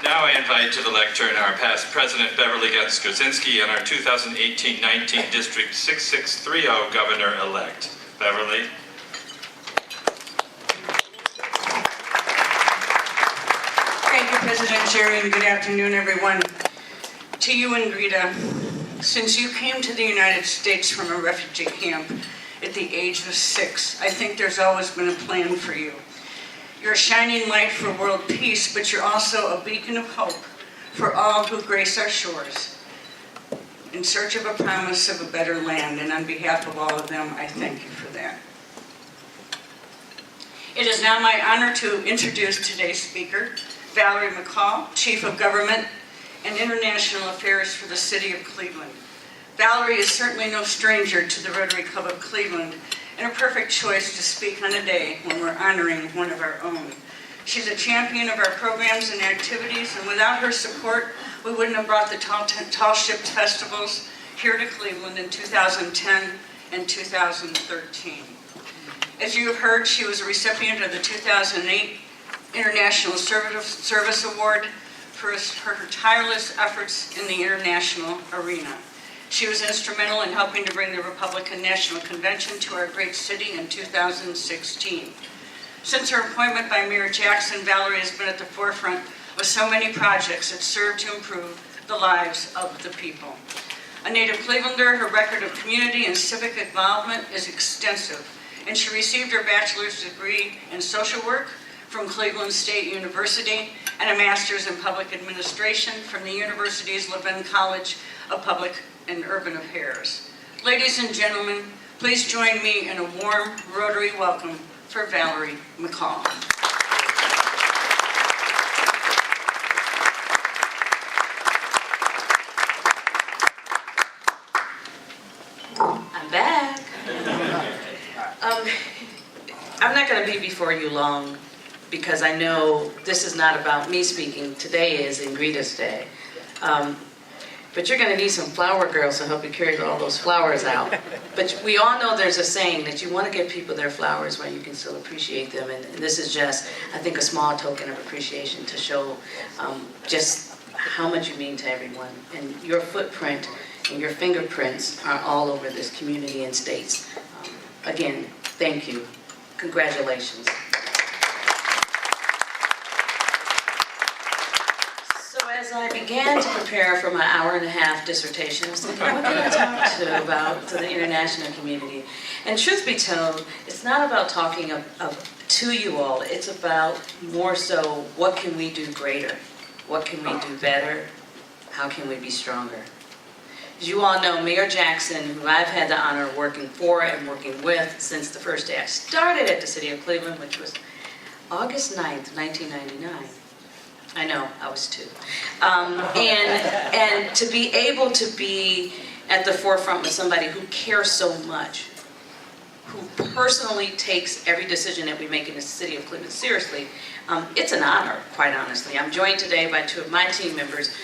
Now I invite to the lectern our past President Beverly Ghent-Skrzynski and our 2018-19 District 6630 Governor-elect. Beverly. Thank you, President Jerry, and good afternoon, everyone. To you and Rita, since you came to the United States from a refugee camp at the age of 6, I think there's always been a plan for you. You're a shining light for world peace, but you're also a beacon of hope for all who grace our shores in search of a promise of a better land, and on behalf of all of them, I thank you for that. It is now my honor to introduce today's speaker, Valarie McCall, Chief of Government and International Affairs for the City of Cleveland. Valarie is certainly no stranger to the Rotary Club of Cleveland, and a perfect choice to speak on a day when we're honoring one of our own. She's a champion of our programs and activities, and without her support, we wouldn't have brought the Tall Ships Festivals here to Cleveland in 2010 and 2013. As you have heard, she was a recipient of the 2008 International Service Award for her tireless efforts in the international arena. She was instrumental in helping to bring the Republican National Convention to our great city in 2016. Since her appointment by Mayor Jackson, Valarie has been at the forefront of so many projects that serve to improve the lives of the people. A native Clevelander, her record of community and civic involvement is extensive, and she received her bachelor's degree in social work from Cleveland State University and a master's in public administration from the university's Levin College of Public and Urban Affairs. Ladies and gentlemen, please join me in a warm Rotary welcome for Valarie McCall. I'm back. I'm not going to be before you long because I know this is not about me speaking. Today is Ingrita's day. But you're going to need some flower girls to help you carry all those flowers out. But we all know there's a saying that you want to give people their flowers when you can still appreciate them. And this is just, I think, a small token of appreciation to show just how much you mean to everyone. And your footprint and your fingerprints are all over this community and states. Again, thank you. Congratulations. As I began to prepare for my hour-and-a-half dissertation, I was thinking, what can I talk to the international community? And truth be told, it's not about talking to you all. It's about more so, what can we do greater? What can we do better? How can we be stronger? As you all know, Mayor Jackson, who I've had the honor of working for and working with since the first day I started at the City of Cleveland, which was August 9th, 1999. I know, I was 2. And to be able to be at the forefront with somebody who cares so much, who personally takes every decision that we make in the City of Cleveland seriously, it's an honor, quite honestly. I'm joined today by 2 of my team members,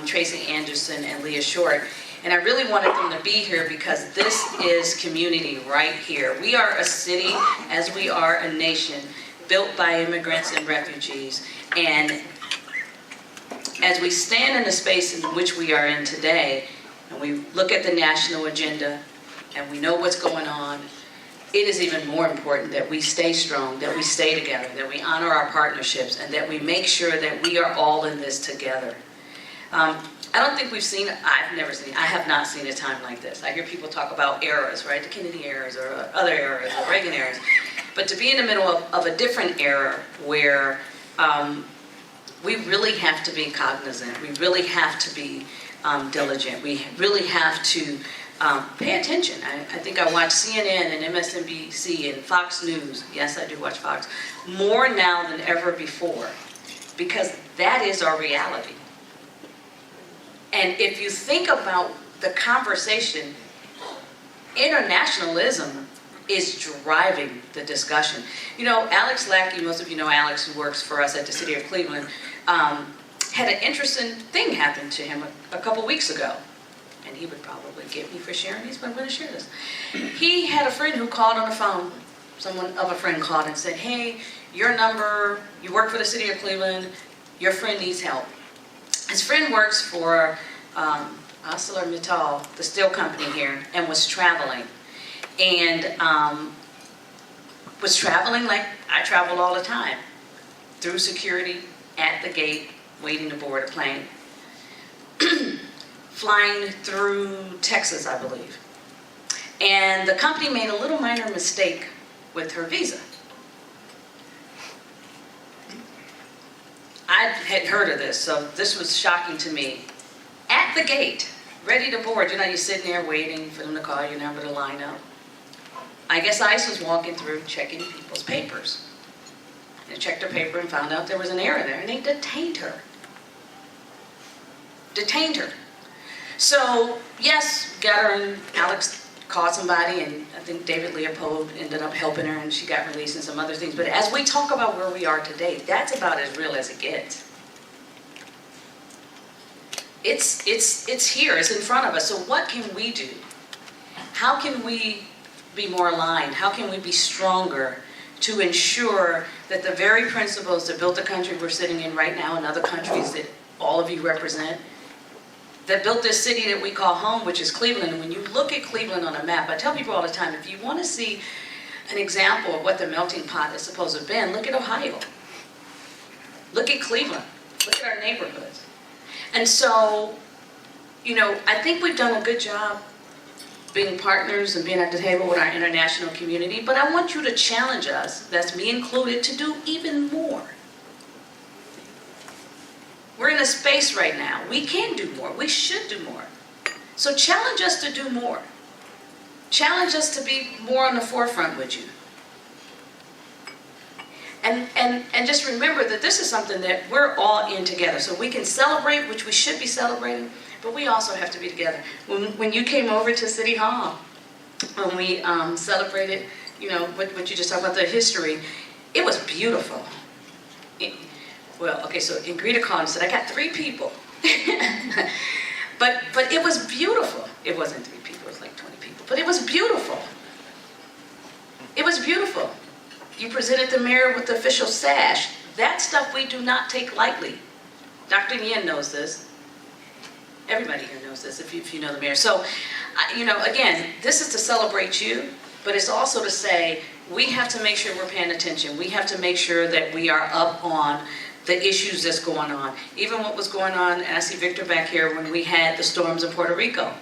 Tracy Anderson and Leah Short, and I really wanted them to be here because this is community right here. We are a city, as we are a nation, built by immigrants and refugees, and as we stand in the space in which we are in today, and we look at the national agenda, and we know what's going on, it is even more important that we stay strong, that we stay together, that we honor our partnerships, and that we make sure that we are all in this together. I don't think we've seen, I have not seen a time like this. I hear people talk about eras, right? The Kennedy eras or other eras, or Reagan eras. But to be in the middle of a different era where we really have to be cognizant. We really have to be diligent. We really have to pay attention. I think I watch CNN and MSNBC and Fox News. Yes, I do watch Fox. More now than ever before. Because that is our reality. And if you think about the conversation, internationalism is driving the discussion. You know, Alex Lackey, most of you know Alex, who works for us at the City of Cleveland, had an interesting thing happen to him a couple weeks ago. And he would probably get me for sharing these, but I'm going to share this. He had a friend who called on the phone. Someone of a friend called and said, hey, your number, you work for the City of Cleveland, your friend needs help. His friend works for ArcelorMittal, the steel company here, and was traveling. And was traveling like I travel all the time, through security, at the gate, waiting to board a plane. Flying through Texas, I believe. And the company made a little minor mistake with her visa. I hadn't heard of this, so this was shocking to me. At the gate, ready to board, you're sitting there waiting for them to call your number to line up. I guess ICE was walking through checking people's papers. They checked her paper and found out there was an error there, and they detained her. Detained her. So, yes, got her, and Alex called somebody, and I think David Leopold ended up helping her, and she got released and some other things. But as we talk about where we are today, that's about as real as it gets. It's here, it's in front of us. So what can we do? How can we be more aligned? How can we be stronger to ensure that the very principles that built the country we're sitting in right now and other countries that all of you represent, that built this city that we call home, which is Cleveland. And when you look at Cleveland on a map, I tell people all the time, if you want to see an example of what the melting pot is supposed to have been, look at Ohio. Look at Cleveland. Look at our neighborhoods. And so, I think we've done a good job being partners and being at the table with our international community, but I want you to challenge us, that's me included, to do even more. We're in a space right now. We can do more. We should do more. So challenge us to do more. Challenge us to be more on the forefront with you. And just remember that this is something that we're all in together. So we can celebrate, which we should be celebrating, but we also have to be together. When you came over to City Hall, when we celebrated, what you just talked about, the history, it was beautiful. So Ingrita called and said, I got 3 people. but it was beautiful. It wasn't 3 people, it was like 20 people. But it was beautiful. It was beautiful. You presented the mayor with the official sash. That stuff we do not take lightly. Dr. Yen knows this. Everybody here knows this if you know the mayor. So, again, this is to celebrate you, but it's also to say we have to make sure we're paying attention. We have to make sure that we are up on the issues that's going on. Even what was going on, and I see Victor back here, when we had the storms in Puerto Rico.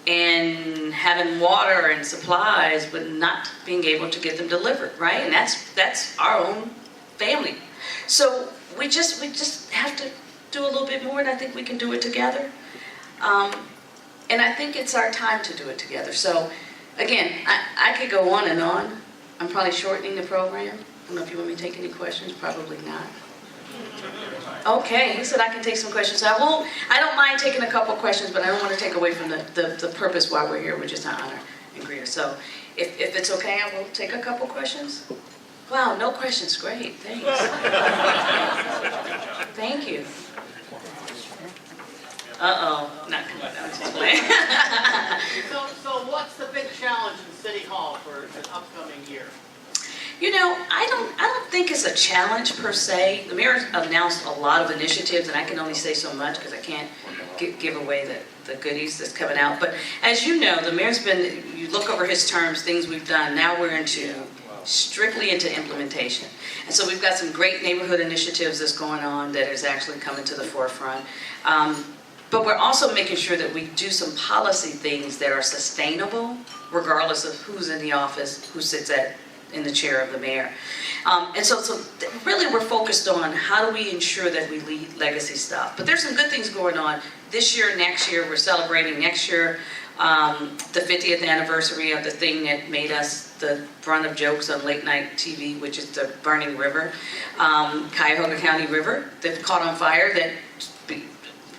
And having water and supplies, but not being able to get them delivered, right? And that's our own family. So we just have to do a little bit more, and I think we can do it together. And I think it's our time to do it together. So again, I could go on and on. I'm probably shortening the program. I don't know if you want me to take any questions. Probably not. Okay, he said I can take some questions. I don't mind taking a couple questions, but I don't want to take away from the purpose why we're here, which is to honor and greet her. So if it's okay, I will take a couple questions. Wow, no questions. Great, thanks. Thank you. Not coming down to play. So what's the big challenge in City Hall for an upcoming year? I don't think it's a challenge per se. The mayor announced a lot of initiatives, and I can only say so much because I can't give away the goodies that's coming out. But as you know, the mayor's been, you look over his terms, things we've done, now we're strictly into implementation. And so we've got some great neighborhood initiatives that's going on that is actually coming to the forefront. But we're also making sure that we do some policy things that are sustainable, regardless of who's in the office, who sits in the chair of the mayor. And so really we're focused on how do we ensure that we lead legacy stuff. But there's some good things going on this year, next year. We're celebrating next year the 50th anniversary of the thing that made us the brunt of jokes on late night TV, which is the burning river, Cuyahoga County River, that caught on fire. That,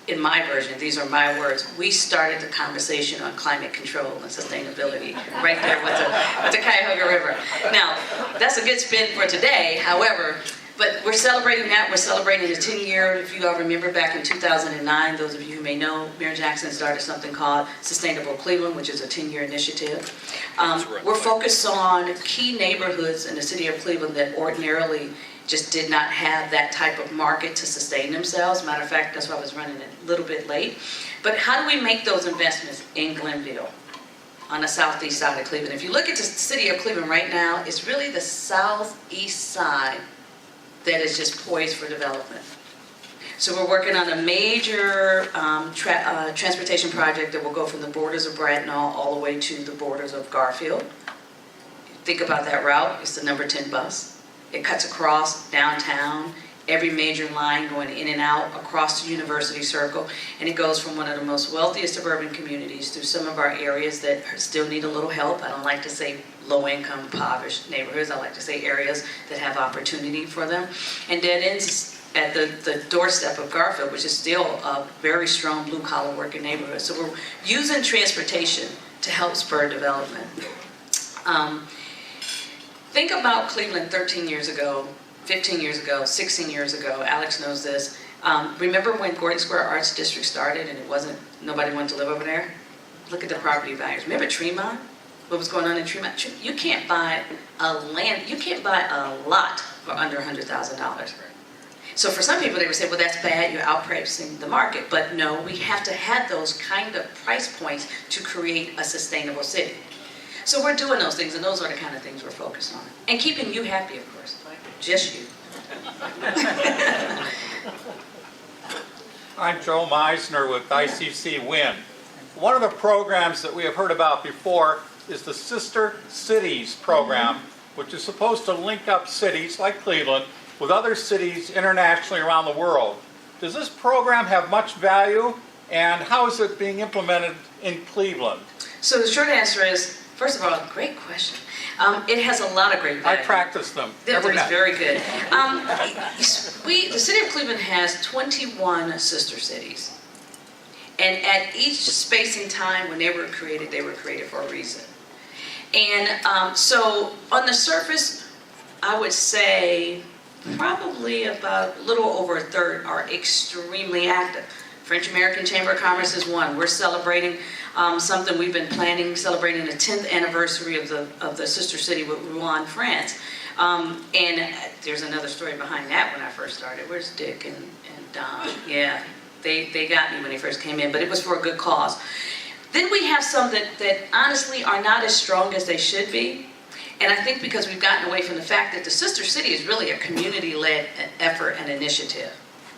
in my version, these are my words, we started the conversation on climate control and sustainability right there with the Cuyahoga River. Now, that's a good spin for today, however, but we're celebrating that. We're celebrating the 10-year, if you all remember back in 2009, those of you who may know, Mayor Jackson started something called Sustainable Cleveland, which is a 10-year initiative. We're focused on key neighborhoods in the city of Cleveland that ordinarily just did not have that type of market to sustain themselves. Matter of fact, that's why I was running a little bit late. But how do we make those investments in Glenville, on the southeast side of Cleveland? If you look at the city of Cleveland right now, it's really the southeast side that is just poised for development. So we're working on a major transportation project that will go from the borders of Bracknell all the way to the borders of Garfield. Think about that route. It's the number 10 bus. It cuts across downtown, every major line going in and out across the University Circle, and it goes from one of the most wealthiest suburban communities through some of our areas that still need a little help. I don't like to say low-income, impoverished neighborhoods. I like to say areas that have opportunity for them. And that ends at the doorstep of Garfield, which is still a very strong blue-collar working neighborhood. So we're using transportation to help spur development. Think about Cleveland 13 years ago, 15 years ago, 16 years ago. Alex knows this. Remember when Gordon Square Arts District started and nobody wanted to live over there? Look at the property values. Remember Tremont? What was going on in Tremont? You can't buy a lot for under $100,000. So for some people, they would say, well, that's bad, you're outpricing the market. But no, we have to have those kind of price points to create a sustainable city. So we're doing those things, and those are the kind of things we're focused on. And keeping you happy, of course. Just you. I'm Joe Meisner with ICC WIN. One of the programs that we have heard about before is the Sister Cities program, which is supposed to link up cities like Cleveland with other cities internationally around the world. Does this program have much value, and how is it being implemented in Cleveland? So the short answer is, first of all, great question. It has a lot of great value. I practice them every That's night. very good. The city of Cleveland has 21 sister cities. And at each space and time when they were created for a reason. And so on the surface, I would say probably about a little over a third are extremely active. French American Chamber of Commerce is one. We're celebrating something we've been planning, celebrating the 10th anniversary of the sister city with Rouen, France. And there's another story behind that when I first started. Where's Dick and Don? Yeah, they got me when they first came in, but it was for a good cause. Then we have some that honestly are not as strong as they should be. And I think because we've gotten away from the fact that the sister city is really a community-led effort and initiative.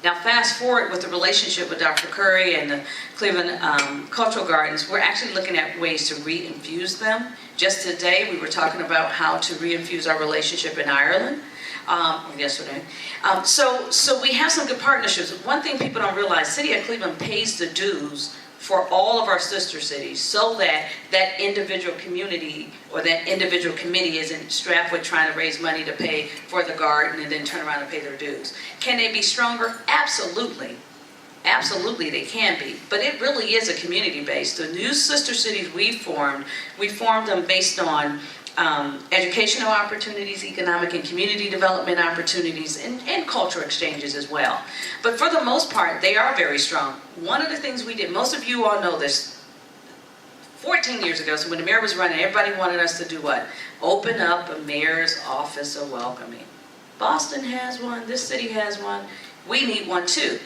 Now fast forward with the relationship with Dr. Curry and the Cleveland Cultural Gardens, we're actually looking at ways to re-infuse them. Just today we were talking about how to re-infuse our relationship in Ireland, yesterday. So we have some good partnerships. One thing people don't realize, City of Cleveland pays the dues for all of our sister cities so that that individual community or that individual committee isn't strapped with trying to raise money to pay for the garden and then turn around and pay their dues. Can they be stronger? Absolutely. Absolutely they can be. But it really is a community based. The new sister cities we formed them based on educational opportunities, economic and community development opportunities, and cultural exchanges as well. But for the most part, they are very strong. One of the things we did, most of you all know this, 14 years ago, so when the mayor was running, everybody wanted us to do what? Open up a mayor's office of welcoming. Boston has one, this city has one, we need one too.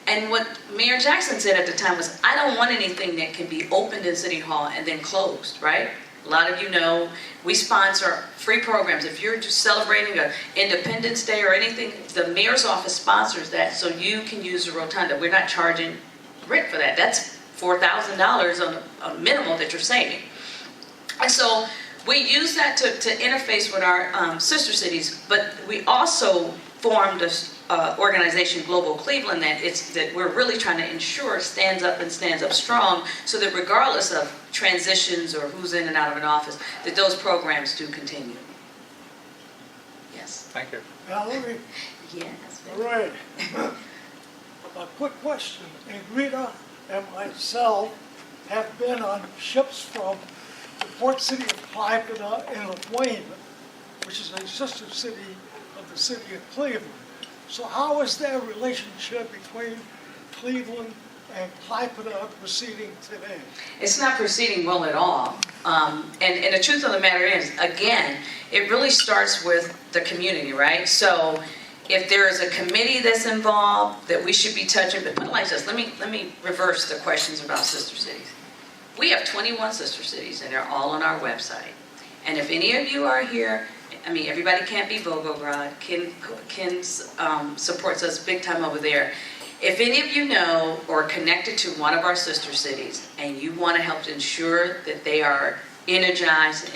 And what Mayor Jackson said at the time was, I don't want anything that can be opened in City Hall and then closed, right? A lot of you know we sponsor free programs. If you're just celebrating an Independence Day or anything, the mayor's office sponsors that so you can use the rotunda. We're not charging rent for that. That's $4,000 on a minimal that you're saving. And so we use that to interface with our sister cities, but we also formed this organization, Global Cleveland, that we're really trying to ensure stands up strong so that regardless of transitions or who's in and out of an office, that those programs do continue. Yes. Thank you. Valerie, Yes. all right. A quick question. Rita and myself have been on ships from the port city of Klaipeda and Lithuania, which is a sister city of the city of Cleveland. So how is that relationship between Cleveland and Klaipeda proceeding today? It's not proceeding well at all. And the truth of the matter is, again, it really starts with the community, right? So If there is a committee that's involved that we should be touching, but put it like this, let me reverse the questions about sister cities. We have 21 sister cities, and they're all on our website. And if any of you are here, I mean, everybody can't be Volgograd. Ken supports us big time over there. If any of you know or connected to one of our sister cities, and you want to help to ensure that they are energized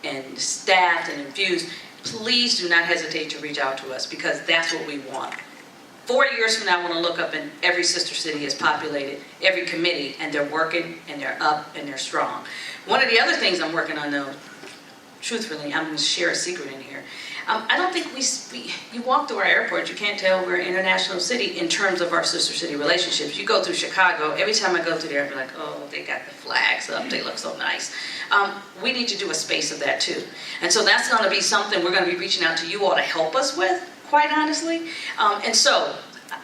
and staffed and infused, please do not hesitate to reach out to us, because that's what we want. 4 years from now, I want to look up and every sister city is populated, every committee, and they're working and they're up and they're strong. One of the other things I'm working on, though, truthfully, I'm going to share a secret in here. I don't think you walk through our airport, you can't tell we're an international city in terms of our sister city relationships. You go through Chicago, every time I go through there, I'm like, oh, they got the flags up, they look so nice. We need to do a space of that too. And so that's going to be something we're going to be reaching out to you all to help us with, quite honestly. And so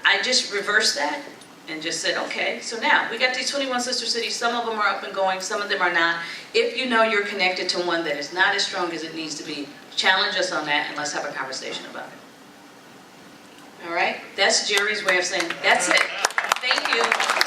I just reversed that and just said, okay, so now we got these 21 sister cities. Some of them are up and going, some of them are not. If you know you're connected to one that is not as strong as it needs to be, challenge us on that and let's have a conversation about it. All right? That's Jerry's way of saying, that's it. Thank you.